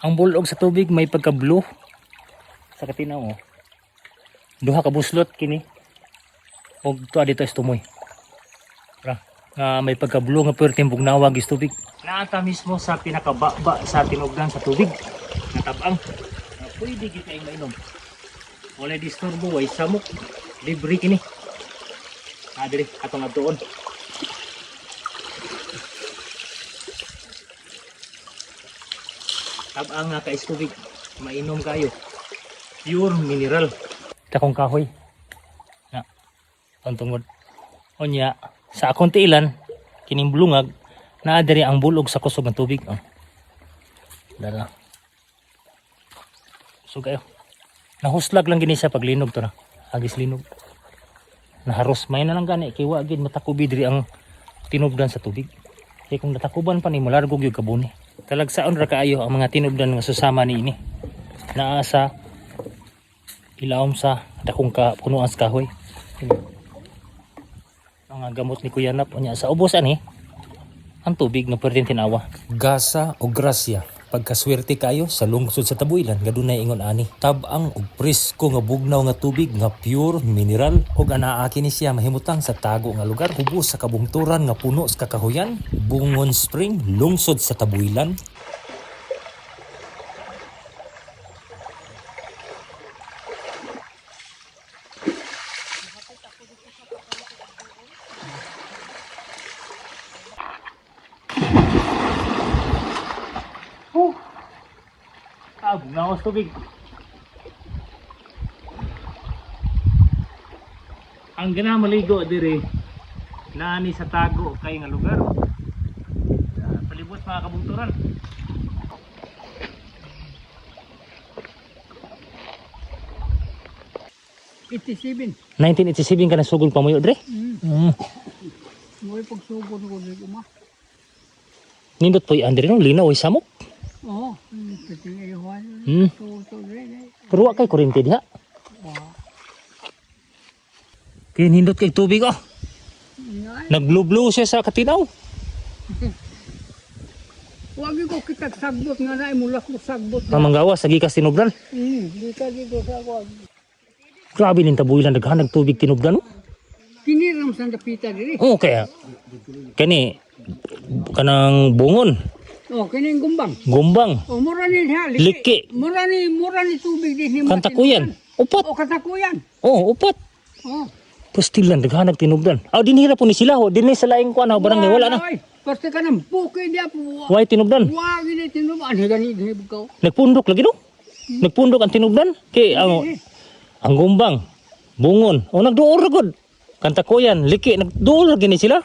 Ang bulog sa tubig may pagka-blue. Sa katinaw oh. Duha ka buslot kini. Og tuwa dito is tumoy. May pagka-blue nga perting bugnawag is tubig. Naata mismo sa pinakababa sa tinubdan sa tubig. Natabang. Pwede kita yung mainom. Wala disturbo way samok. Libre kini. Diri atong adtuon. Tabang nga ka is tubig. Mainom kayo. Pure mineral. Takong kahoy. Na. Tungod. Onya sa akong tiilan kining bulungag naa diri ang bulog sa kusog ng tubig. Dala. So kayo. Nahuslag lang gini sa paglinog to na. Agis linog. Naharos may na lang gani kay wa gid matakubi diri ang tinubdan sa tubig. Kay kung natakuban pa ni malargog yung kabuni. Talagsaon ra kaayo ang mga tinubdan nga susama ni ini. Naa sa ilawom sa dakong punuan sa kahoy. Ang gamot ni Kuya Nap unya sa ubusan ang tubig nga pwedeng tinawa. Gasa o grasya. Pagkaswerte kayo sa lungsod sa Tabuilan nga dunay ingon ani. Tabang og presko nga bugnaw nga tubig nga pure mineral ug anaa kini siya mahimutang sa tago nga lugar ubos sa kabungturan nga puno sa kakahuyan. Bungon Spring, lungsod sa Tabuilan. Bugnaw sa tubig. Ang gana maligo diri naani sa tago kay nga lugar. Palibot mga kabungturan. '87. 1987 ka na sugod pamuyo diri? Mo'y pagsugod ko diri uma. Nindot po andre no linaw ay samok. Oo, pati ayuhan. So diri. Pero wa kay kuryente diha. Kaya nindot kay tubig Nag-blue siya sa katinaw. Wag ko kita sagbot nga na imulas mo sagbot. Pamanggawas lagi ka tinubdan. Di ka dito sa wag. Grabe ning Tabuilan daghan tubig tinubdan. Kiniram sa dapita diri. Oo kaya. Kani kanang bungon. Oh, kining gumbang. Gumbang. Oh, mura ni ha. Liki. Mura ni tubig din ni Kantakuyan. Upat. Oh, katakuyan. Oh, upat. Oh. Pastilan daghan tinubdan. Dinhira po ni sila dinhi sa laing kuan barangay wala na. Basta ka nang bukid dia po. Why tinubdan? Wag ni tinubdan gani bukaw. Nagpundok lagi no? Nagpundok ang tinubdan kay ang gumbang, bungon. O nagduol ra gud. Kantakuyan, liki nagduol ra gini sila.